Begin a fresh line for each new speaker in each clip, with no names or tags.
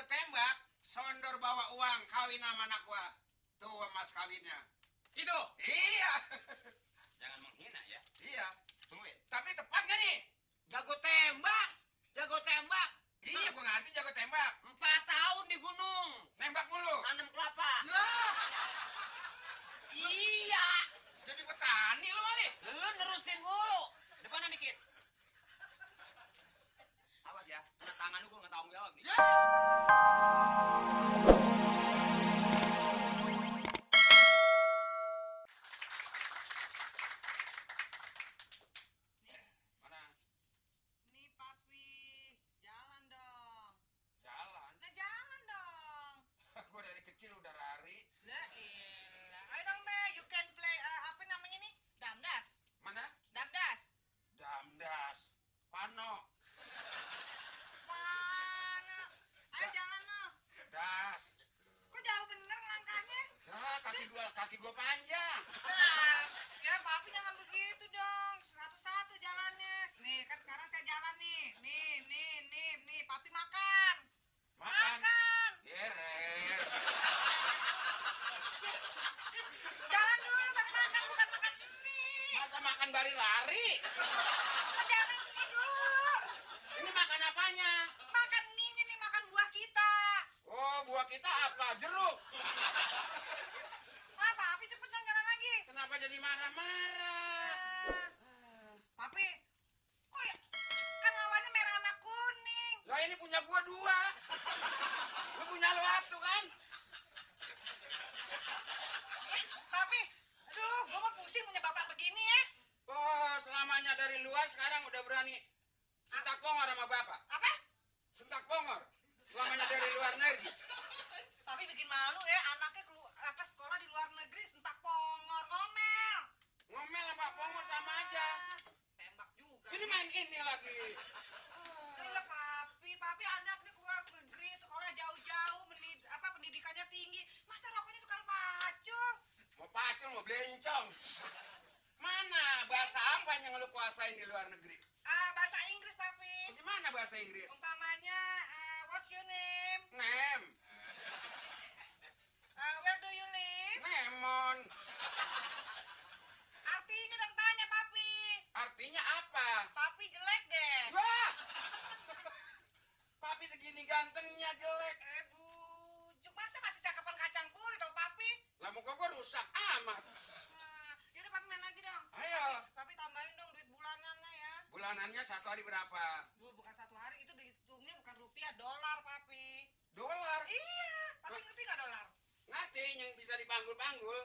gua tembak, Sondor bawa uang kawin sama anak gua. Tuh mas kawinnya.
Itu.
Iya.
Jangan menghina ya.
Iya.
Tungguin.
Tapi tepat gak nih?
Jago tembak. Jago tembak.
Iya, gua ngerti jago tembak.
4 tahun di gunung.
Nembak mulu.
Tanam kelapa.
Ya,
Iya.
jadi petani lu kali.
Lu nerusin mulu. Depannya dikit. Awas ya. Kena tangan lu gua nggak tanggung jawab nih.
Ya. Mana?
Nih papi, jalan dong.
Jalan.
Nah jalan dong.
Gua dari kecil udah lari.
Lah iya. Ayo dong Be, you can play apa namanya nih? Damdas.
Mana?
Damdas.
Damdas. Pano.
Mana? Ayo jalan no.
Das.
Kok jauh bener langkahnya?
Ya, kaki gua panjang.
Nah, ya papi jangan begitu dong. Satu-satu jalannya. Nih kan sekarang saya jalan nih. Nih, papi makan.
Makan.
Makan.
Yeres.
Jalan dulu baru makan, bukan makan ini.
Masa makan bari lari?
Jalan ini dulu.
Ini makan apanya?
Makan ini nih, makan buah kita.
Oh, buah kita apa? Jeruk.
Apa? Papi cepet dong jalan lagi.
Kenapa jadi marah-marah?
Papi, kok ya? Kan lawannya merah sama kuning.
Lah ini punya gua 2. Lu punya lu 1 kan?
Papi, aduh, gua mah pusing punya bapak begini ya.
Oh, selamanya dari luar sekarang udah berani sentak pongor sama bapak.
Apa?
Sentak pongor. Selamanya dari luar negeri.
Papi bikin malu ya, anaknya apa sekolah di luar negeri sentak pongor, ngomel.
Ngomel apa pongor sama aja.
Tembak juga.
Ini main ini lagi.
Gila papi anaknya keluar negeri, sekolah jauh-jauh, pendidikannya tinggi. Masa rokoknya tukang pacul?
Mau pacul, mau belencong. Mana bahasa apa yang lu kuasain di luar negeri?
Bahasa Inggris papi.
Gimana bahasa Inggris?
Umpamanya, what's your name?
Nem.
Where do you live?
Nemon.
Artinya dong tanya papi.
Artinya apa?
Papi jelek deh.
Wah! Papi segini gantengnya jelek.
Bujuk, masa masih cakapan kacang kulit tau papi?
Lah muka gua rusak amat.
Yaudah papi main lagi dong.
Ayo.
Papi tambahin dong duit bulanannya ya.
Bulanannya 1 hari berapa?
Bukan 1 hari, itu dihitungnya bukan rupiah, dolar papi.
Dolar.
Iya, papi ngerti gak dolar?
Ngerti yang bisa dipanggul-panggul.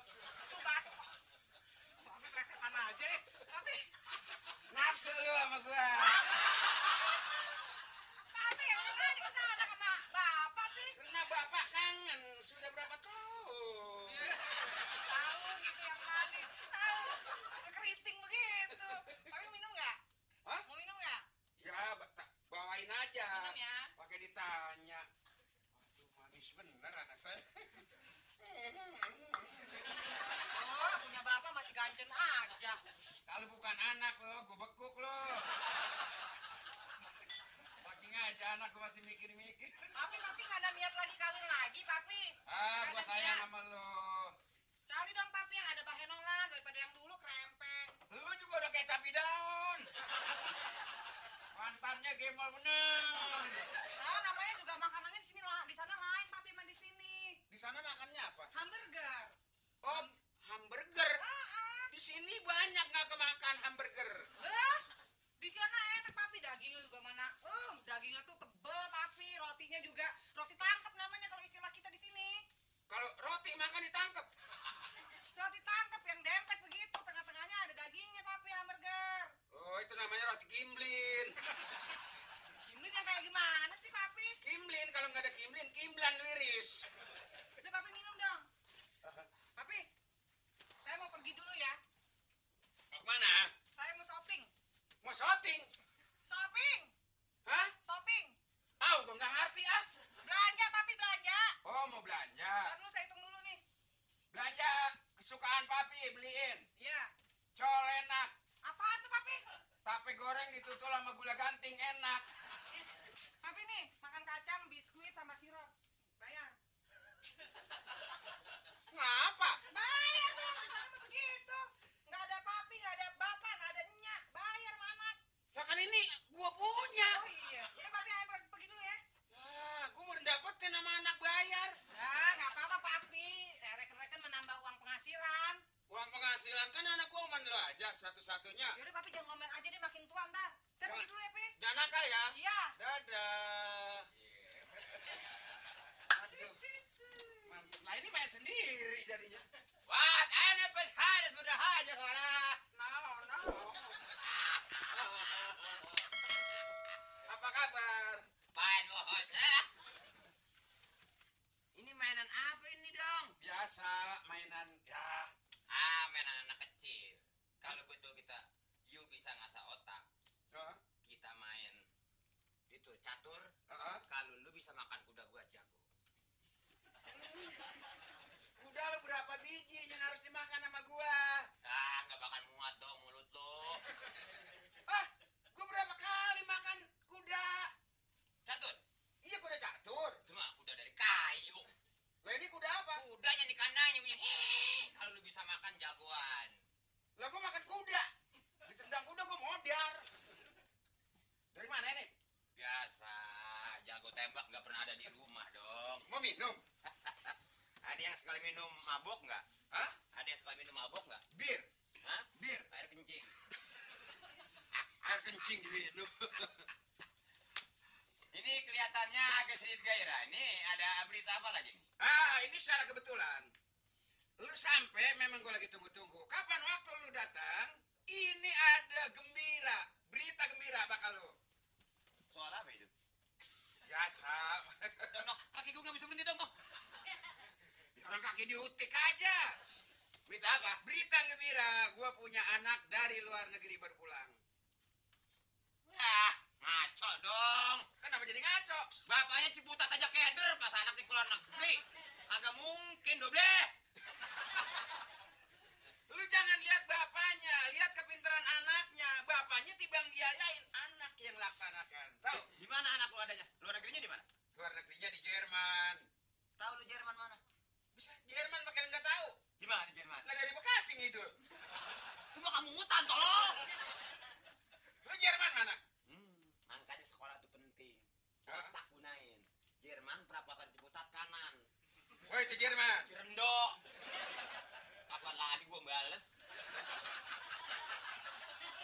Itu batu. Papi plesetan aja ya. Papi.
Nafsu lu sama gua.
Papi yang nanya ke sana sama bapak sih.
Karena bapak kangen. Sudah berapa tahun?
Tahu gitu yang manis. Tahu. Keriting begitu. Papi minum nggak?
Hah?
Mau minum nggak?
Ya, bawain aja.
Minum ya.
Pakai ditanya. Aduh, manis bener anak saya.
Oh, punya bapak masih ganjen aja.
Kalau bukan anak lo, gue bekuk lo. Saking aja anak gue masih mikir-mikir.
Papi nggak ada niat lagi kawin lagi, papi.
Ah,
Nggak
gue
ada
sayang
niat.
sama lo.
Cari dong papi yang ada bahenolan daripada yang dulu krempeng.
Lu juga udah kayak cabai daun. Pantatnya gembol bener.
Nah, namanya juga makanannya di sini lah, di sana lain papi sama di sini.
Di sana makannya apa?
Hamburger.
Oh, hamburger.
Ah.
Di sini banyak nggak kemakan hamburger.
Di sana enak papi, dagingnya juga mana? Dagingnya tuh tebel papi, rotinya juga roti tangkep namanya kalau istilah kita di sini.
Kalau roti makan ditangkep.
Roti tangkep yang dempet begitu, tengah-tengahnya ada dagingnya papi hamburger.
Oh, itu namanya roti kimblin.
Ini yang kayak gimana sih papi?
Kimblin, kalau nggak ada kimblin, kimblan liris.
Udah papi minum dong. Papi, saya mau pergi dulu ya.
Mau kemana?
Saya mau shopping.
Mau syuting?
Shopping.
Hah?
Shopping.
Gue nggak ngerti ah.
Belanja papi, belanja.
Oh, mau belanja.
Ntar dulu saya hitung dulu nih.
Belanja kesukaan papi beliin.
Iya.
Col enak.
Apaan tuh papi?
Tape goreng ditutul sama gula ganting enak.
Papi nih, makan kacang, biskuit sama sirup.
ya satu-satunya.
Yaudah papi jangan ngomel aja deh makin tua ntar. Saya pergi dulu ya pi.
Jangan nakal ya.
Iya.
Dadah. Aduh. Nah ini main sendiri jadinya.
What? Ana peshadas sudah aja salah.
No. Apa kabar?
Fine, bos. Ini mainan apa ini dong?
Biasa mainan ya.
Mainan anak kecil. Kalau betul kita, you bisa ngasah otak.
Hah?
Kita main itu catur.
Heeh.
Kalau lu bisa makan kuda gua jago.
Udah lu berapa biji yang harus dimakan sama gua?
Nggak bakal muat dong mulut lu.
Ah, gua berapa kali makan kuda?
Catur.
Iya kuda catur.
Itu mah kuda dari kayu.
Lah ini kuda apa?
Kudanya di kandangnya punya. Kalau lu bisa makan jagoan.
Lah gua makan kuda. Ditendang kuda gua modar. Dari mana ini?
Biasa, jago tembak nggak pernah ada di rumah dong.
Mau minum?
Ada yang sekali minum mabok nggak?
Hah?
Ada yang sekali minum mabok nggak?
Bir.
Hah?
Bir.
Air kencing.
Air kencing diminum.
Ini kelihatannya agak sedikit gairah. Ini ada berita apa lagi nih?
Ini secara kebetulan. Lu sampai memang gua lagi tunggu-tunggu. Kapan waktu lu datang? Ini ada gembira. Berita gembira bakal lu.
Soal apa itu?
Biasa.
Dong, kaki gue nggak bisa berhenti dong.
Ya orang kaki diutik aja.
Berita apa?
Berita gembira. Gua punya anak dari luar negeri berpulang.
Ngaco dong.
Kenapa jadi ngaco?
Bapaknya Ciputat aja keder pas anak di luar negeri. Agak mungkin, doble.
Lu jangan lihat bapaknya, lihat kepintaran anaknya. Bapaknya tibang biayain, anak yang laksanakan. Tahu?
Di mana anak lu adanya? Luar negerinya di mana?
Luar negerinya di Jerman.
Tahu lu Jerman mana?
Bisa Jerman makanya nggak tahu.
Di mana di Jerman?
Nggak dari Bekasi ngidul.
Itu mah kamu mutan, tolong.
Lu Jerman mana?
Makanya sekolah itu penting.
Hah?
Otak gunain. Jerman perapatan Ciputat kanan.
Wah itu Jerman.
Cirendo. Kapan lagi gua bales?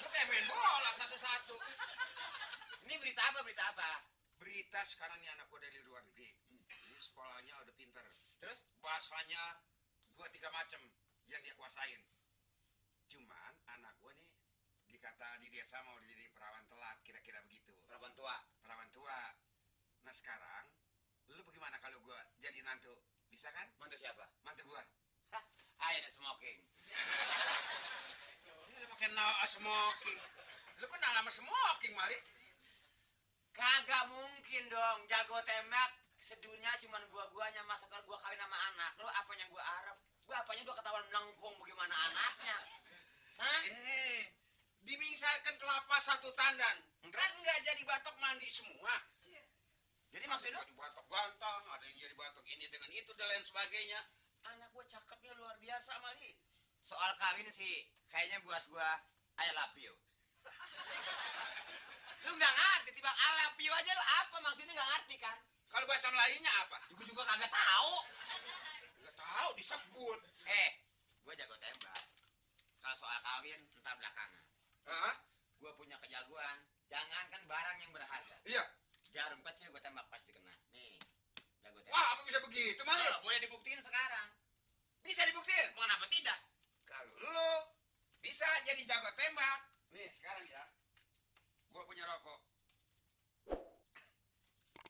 Lu kayak main bola satu-satu.
Ini berita apa? Berita apa?
Berita sekarang nih anak gua dari luar negeri. Ini sekolahnya udah pinter.
Terus?
Bahasanya 2-3 macem yang dia kuasain. Cuman anak gua nih dikata di desa mau jadi perawan telat, kira-kira begitu.
Perempuan tua.
Perawan tua. Nah sekarang, lu bagaimana kalau gua jadi nantu? Bisa kan?
Mantu siapa?
Mantu gua.
Hah? Ada smoking.
Ini lu pakai smoking. Lu kenal sama smoking, Mali?
Kagak mungkin dong. Jago tembak sedunia cuman gua-guanya. Masa kalau gua kawin sama anak lu, apanya gua harap? Bapaknya udah ketahuan melengkung bagaimana anaknya. Hah?
Dimingsalkan kelapa satu tandan. Kan nggak jadi batok mandi semua.
Jadi maksud lu?
Jadi batok ganteng, ada yang jadi batok ini dengan itu dan lain sebagainya. Anak gua cakepnya luar biasa, Mali.
Soal kawin sih, kayaknya buat gua I love you. Lu nggak ngerti, tiba I love you aja lu apa maksudnya nggak ngerti kan?
Kalau bahasa Melayunya apa?
Gua juga kagak tahu.
Nggak tahu disebut.
Gua jago tembak. Kalau soal kawin, entar belakangan.
Hah?
Gua punya kejagoan. Jangankan barang yang berharga.
Iya.
Jarum kecil gua tembak pasti kena. Nih, jago tembak.
Wah, apa bisa begitu, Mali?
Boleh dibuktiin sekarang.
Bisa dibuktiin.
Kenapa tidak?
Kalau lu bisa jadi jago tembak. Nih, sekarang ya. Gua punya rokok.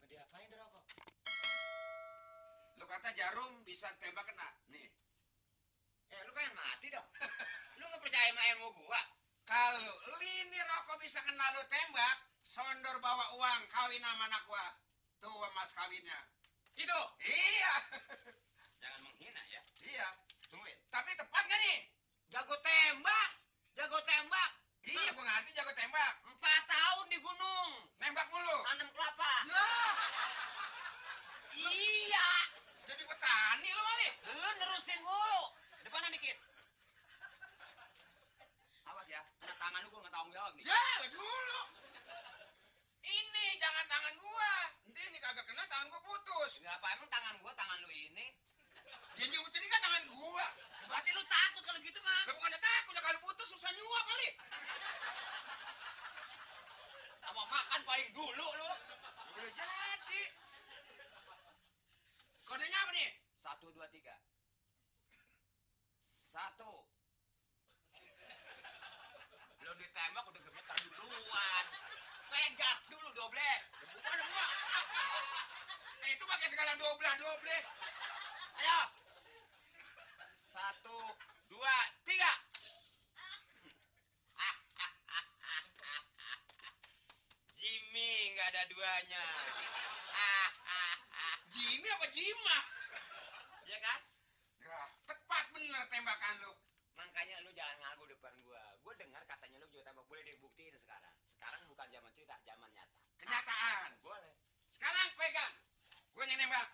Mau diapain tuh rokok?
Lu kata jarum bisa tembak kena. Nih.
Lu kan mati dong. Lu nggak percaya sama ilmu gua?
Kalau ini rokok bisa kena lu tembak, Sondor bawa uang kawin sama anak gua. Tuh mas kawinnya.
Itu.
Iya.
Jangan menghina ya.
Iya.
Tungguin.
Tapi tepat gak nih?
Jago tembak. Jago tembak.
Iya, gua ngerti jago tembak.
4 tahun di gunung.
Nembak mulu.
Tanam kelapa.
Ya,
Iya.
jadi petani lu Mali.
Lu nerusin mulu. Depanan dikit. Awas ya. Kena tangan lu gua nggak tanggung jawab nih.
Ya, lah dulu. Ini jangan tangan gua. Nanti ini kagak kena tangan gua putus.
Nggak apa emang tangan gua tangan lu ini.
Dia nyebut ini kan tangan gua.
Berarti lu takut kalau gitu mah.
Lah bukannya takut, ya kalau putus susah nyuap kali.
Sama makan paling dulu lu.
Udah jadi. Kodenya apa nih?
1, 2, 3. 1. Lu ditembak udah gemeter duluan. Pegang dulu doble.
Bukan gua. Itu pakai segala doblah.
Ayo. 1, 2, 3. Jimmy nggak ada duanya.
Jimmy apa Jima?
Ya kan?
Ya, tepat bener tembakan lu.
Makanya lu jangan ngaku depan gua. Gua dengar katanya lu juga tembak, boleh dibuktiin sekarang. Sekarang bukan zaman cerita, zaman nyata.
Kenyataan.
Boleh.
Sekarang pegang. Gua yang nembak.